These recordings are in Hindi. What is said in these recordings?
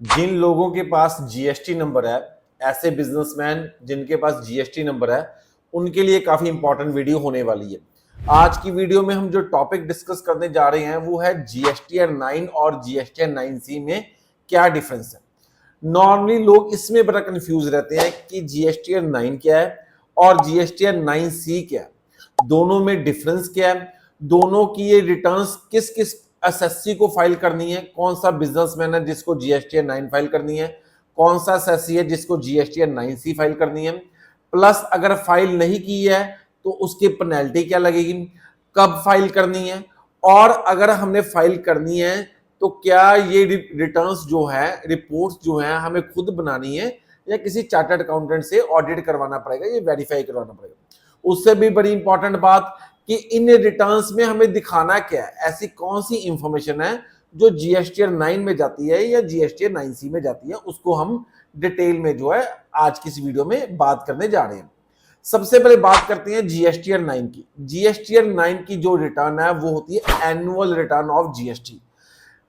जिन लोगों के पास जीएसटी नंबर है, ऐसे बिजनेसमैन जिनके पास जीएसटी नंबर है, उनके लिए काफी इंपॉर्टेंट वीडियो होने वाली है। आज की वीडियो में हम जो टॉपिक डिस्कस करने जा रहे हैं वो है जीएसटीआर 9 और जीएसटीआर 9C में क्या डिफरेंस है। नॉर्मली लोग इसमें बड़ा कंफ्यूज रहते हैं कि जीएसटीआर 9 क्या है और जीएसटीआर 9C क्या है, दोनों में डिफरेंस क्या है, दोनों की ये रिटर्न्स किस किस एसएससी को फाइल करनी है, कौन सा बिजनेसमैन है जिसको जीएसटीआर 9 फाइल करनी है, कौन सा एसएससी है जिसको जीएसटीआर 9C फाइल करनी है, प्लस अगर फाइल नहीं की है तो उसकी पेनल्टी क्या लगेगी, कब फाइल करनी है, और अगर हमने फाइल करनी है तो क्या ये रिटर्न्स जो है, रिपोर्ट्स जो है, हमें खुद बनानी है या किसी चार्टर्ड अकाउंटेंट से ऑडिट करवाना पड़ेगा, ये वेरीफाई करवाना पड़ेगा। उससे भी बड़ी इंपॉर्टेंट बात कि इन रिटर्न्स में हमें दिखाना क्या है, ऐसी कौन सी इंफॉर्मेशन है जो जीएसटीआर 9 में जाती है या जीएसटीआर 9C में जाती है, उसको हम डिटेल में जो है आज की इस वीडियो में बात करने जा रहे हैं। सबसे पहले बात करते हैं जीएसटीआर 9 की। जीएसटीआर 9 की जो रिटर्न है वो होती है एनुअल रिटर्न ऑफ जीएसटी।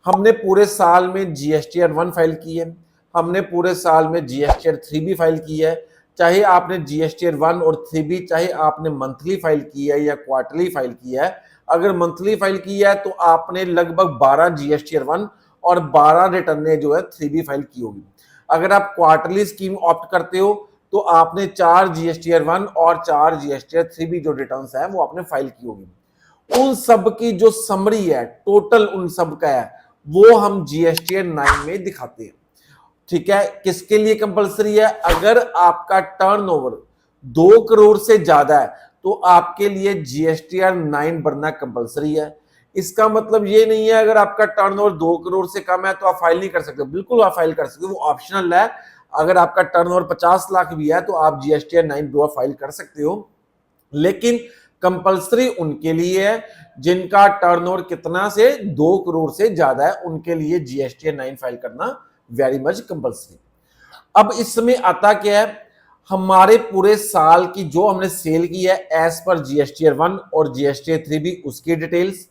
हमने पूरे साल में जीएसटीआर 1 फाइल की है, हमने पूरे साल में जीएसटीआर 3 भी फाइल की है। चाहे आपने जीएसटीआर 1 और 3 भी, चाहे आपने मंथली फाइल की है या क्वार्टरली फाइल की है, अगर मंथली फाइल की है तो आपने लगभग 12 जीएसटीआर 1 और 12 रिटर्न जो है 3 भी फाइल की होगी। अगर आप क्वार्टरली स्कीम ऑप्ट करते हो तो आपने 4 जीएसटीआर 1 और 4 जीएसटीआर 3 भी जो रिटर्न है वो आपने फाइल की होगी। उन सब की जो समरी है, टोटल उन सब का है, वो हम जीएसटीआर 9 में दिखाते हैं। ठीक है, किसके लिए कंपलसरी है? अगर आपका टर्नओवर 2 करोड़ से ज्यादा है तो आपके लिए जीएसटीआर 9 भरना कंपलसरी है। इसका मतलब ये नहीं है अगर आपका टर्नओवर 2 करोड़ से कम है तो आप फाइल नहीं कर सकते, बिल्कुल आप फाइल कर सकते हो, वो ऑप्शनल है। अगर आपका टर्नओवर 50 लाख भी है तो आप जीएसटीआर 9 फाइल कर सकते हो, लेकिन कंपलसरी उनके लिए है जिनका टर्नओवर कितना से 2 करोड़ से ज्यादा है, उनके लिए जीएसटीआर 9 फाइल करना वेरी मच कंपलसरी। अब इसमें आता क्या है, हमारे पूरे साल की जो हमने सेल की है एज पर जीएसटीआर 1 और जीएसटीआर 3 भी, उसकी डिटेल्स,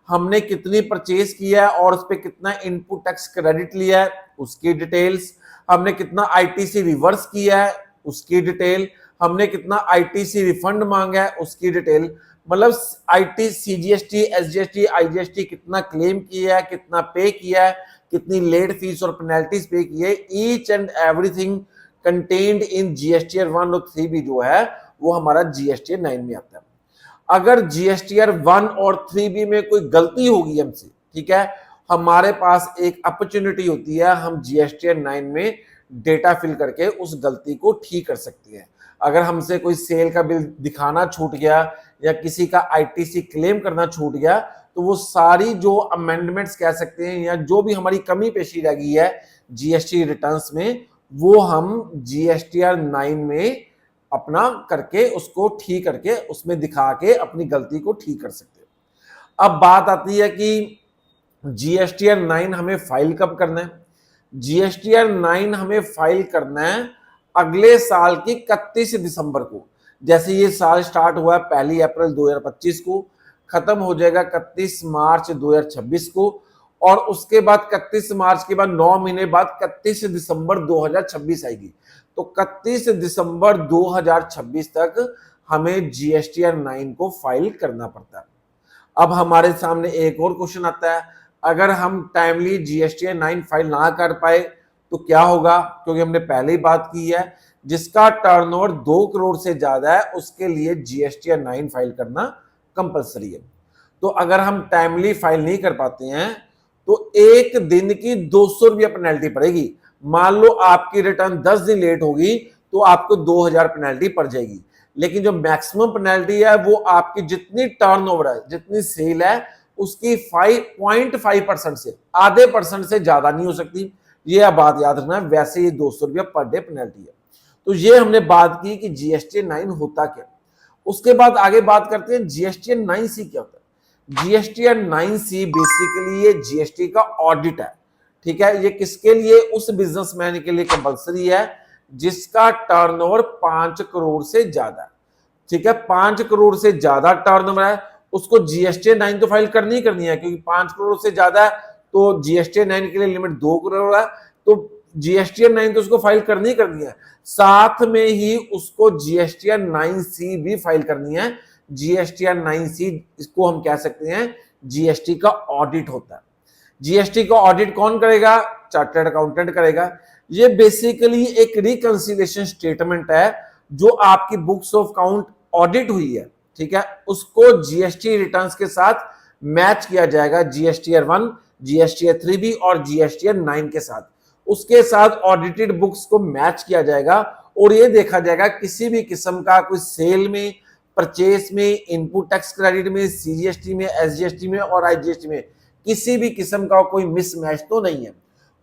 हमने कितनी परचेज किया है और उस पर कितना इनपुट टैक्स क्रेडिट लिया है उसकी डिटेल्स, हमने कितना आईटीसी रिवर्स किया है उसकी डिटेल, हमने कितना आईटीसी रिफंड मांगा है उसकी डिटेल, मतलब आईटी सीजीएसटी एसजीएसटी आईजीएसटी कितना क्लेम किया है, कितना पे किया है, कितनी लेट फीस और पेनल्टीज पे की है, each and everything contained in GSTR 1 और 3 भी जो है वो हमारा जीएसटीआर 9 में आता है। अगर जीएसटीआर 1 और 3 में कोई गलती होगी हमसे, ठीक है, हमारे पास एक अपॉर्चुनिटी होती है, हम जीएसटीआर 9 में डेटा फिल करके उस गलती को ठीक कर सकते हैं। अगर हमसे कोई सेल का बिल दिखाना छूट गया या किसी का आईटीसी क्लेम करना छूट गया तो वो सारी जो अमेंडमेंट्स कह सकते हैं या जो भी हमारी कमी पेशी रह गई है जीएसटी रिटर्न्स में, वो हम जीएसटीआर 9 में अपना करके उसको ठीक करके उसमें दिखा के अपनी गलती को ठीक कर सकते हैं। अब बात आती है कि जीएसटीआर 9 हमें फाइल कब करना है। जीएसटीआर 9 हमें फाइल करना है अगले साल की 31 दिसंबर को। जैसे ये साल स्टार्ट हुआ है 1 अप्रैल 2025 को, खत्म हो जाएगा 31 मार्च 2026 को, और उसके बाद 31 मार्च के बाद 9 महीने बाद 31 दिसंबर 2026 आएगी। तो 31 दिसंबर 2026 तक हमें जीएसटीआर 9 को फाइल करना पड़ता है। अब हमारे सामने एक और क्वेश्चन आता है, अगर हम टाइमली जीएसटीआर 9 फाइल ना कर पाए तो क्या होगा? क्योंकि हमने पहले ही बात की है, जिसका टर्नओवर 2 करोड़ से ज्यादा है उसके लिए जीएसटीआर 9 फाइल करना कंपलसरी है। तो अगर हम टाइमली फाइल नहीं कर पाते हैं तो 1 दिन की 200 रुपया पेनल्टी पड़ेगी। मान लो आपकी रिटर्न 10 दिन लेट होगी तो आपको 2000 पेनल्टी पड़ जाएगी, लेकिन जो मैक्सिमम पेनल्टी है वो आपकी जितनी टर्नओवर है, जितनी सेल है, उसकी 5.5% से, आधे परसेंट से ज्यादा नहीं हो सकती। ये बात याद रखना है, वैसे ये 200 रुपया पर डे पेनल्टी है। तो ये हमने बात की कि जीएसटीआर 9 होता क्या। उसके बाद आगे बात करते हैं जीएसटीआर 9C क्या होता है। जीएसटीआर 9C बेसिकली ये जीएसटी का ऑडिट है, ठीक है। ये किसके लिए? उस बिजनेसमैन के लिए कंपलसरी है जिसका टर्नओवर 5 करोड़ से ज्यादा है, ठीक है। 5 करोड़ से ज्यादा टर्नओवर है उसको जीएसटीआर 9 तो फाइल करनी ही करनी है, क्योंकि 5 करोड़ से ज्यादा है तो जीएसटीआर 9 के लिए लिमिट 2 करोड़ है, तो जीएसटीआर 9 तो उसको फाइल करनी ही करनी है, साथ में ही उसको जीएसटीआर 9C भी फाइल करनी है। जीएसटीआर 9C इसको हम कह सकते हैं जीएसटी का ऑडिट होता है। जीएसटी का ऑडिट कौन करेगा? चार्टर्ड अकाउंटेंट करेगा। ये बेसिकली एक रिकंसिलिएशन स्टेटमेंट है जो आपकी बुक्स ऑफ अकाउंट ऑडिट हुई है, ठीक है, उसको जीएसटी रिटर्न्स के साथ मैच किया जाएगा, जीएसटीआर 1, जीएसटीआर 3B और जीएसटीआर 9 के साथ। उसके साथ ऑडिटेड बुक्स को मैच किया जाएगा और ये देखा जाएगा किसी भी किस्म का कोई सेल में, परचेस में, इनपुट टैक्स क्रेडिट में, सीजीएसटी में, एसजीएसटी में और आईजीएसटी में किसी भी किस्म का कोई मिसमैच तो नहीं है।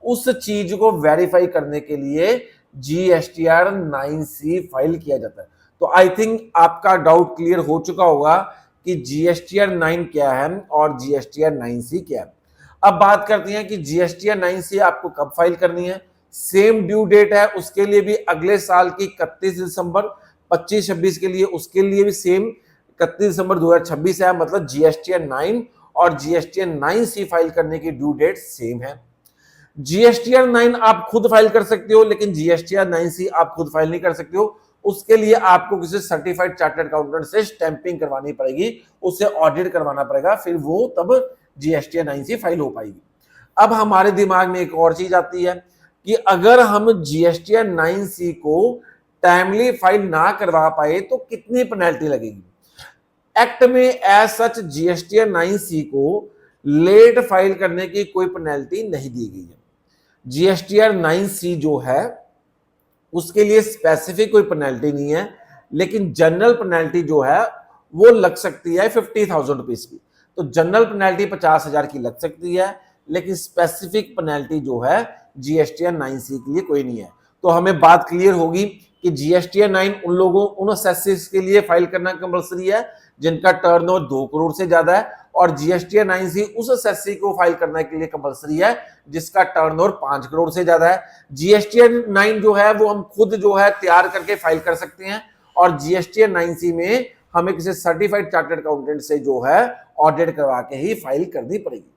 उस चीज को वेरीफाई करने के लिए जीएसटीआर 9C फाइल किया जाता है। तो आई थिंक आपका डाउट क्लियर हो चुका होगा कि जीएसटीआर 9 क्या है और जीएसटीआर 9C क्या है। अब बात करते हैं कि जीएसटीआर 9C आपको कब फाइल करनी है। सेम ड्यू डेट है उसके लिए भी अगले साल की 31 दिसंबर, 25-26 के लिए उसके लिए भी सेम 31 दिसंबर 2026 है। मतलब जीएसटीआर 9 और जीएसटीआर 9C फाइल करने की ड्यू डेट सेम है। जीएसटीआर 9 आप खुद फाइल कर सकते हो, लेकिन जीएसटीआर 9C आप खुद फाइल नहीं कर सकते हो। उसके लिए आपको किसी सर्टिफाइड चार्टर्ड अकाउंटेंट से स्टैंपिंग करवानी पड़ेगी, उससे ऑडिट करवाना पड़ेगा, फिर वो तब जीएसटीआर 9C फाइल हो पाएगी। अब हमारे दिमाग में एक और चीज आती है कि अगर हम जीएसटीआर 9C को टाइमली फाइल ना करवा पाए तो कितनी पेनल्टी लगेगी। एक्ट में एज सच जीएसटीआर 9C को लेट फाइल करने की कोई पेनल्टी नहीं दी गई है। जीएसटीआर 9C जो है उसके लिए स्पेसिफिक कोई पेनल्टी नहीं है, लेकिन जनरल पेनल्टी जो है वो लग सकती है 50,000 रुपीज की। तो जनरल पेनल्टी 50,000 की लग सकती है, लेकिन स्पेसिफिक पेनल्टी जो है जीएसटीआर 9C के लिए कोई नहीं है। तो हमें बात क्लियर होगी कि जीएसटीआर 9 उन लोगों, उन असेसिस के लिए फाइल करना कंपलसरी है जिनका टर्नओवर 2 करोड़ से ज्यादा है, और जीएसटीआर 9C उस असेसी को फाइल करने के लिए कंपलसरी है जिसका टर्नओवर 5 करोड़ से ज्यादा है। जीएसटीआर 9 जो है वो हम खुद जो है तैयार करके फाइल कर सकते हैं, और जीएसटीआर 9C में हमें किसी सर्टिफाइड चार्टर्ड अकाउंटेंट से जो है ऑडिट करवा के ही फाइल करनी पड़ेगी।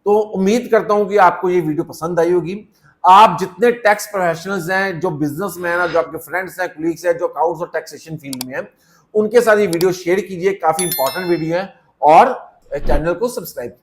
तो उम्मीद करता हूं कि आपको ये वीडियो पसंद आई होगी। आप जितने टैक्स प्रोफेशनल्स हैं, जो बिजनेसमैन है, जो आपके फ्रेंड्स हैं, कलीग्स हैं, जो अकाउंट्स और टैक्सेशन फील्ड में हैं, उनके साथ ये वीडियो शेयर कीजिए, काफी इंपॉर्टेंट वीडियो है, और चैनल को सब्सक्राइब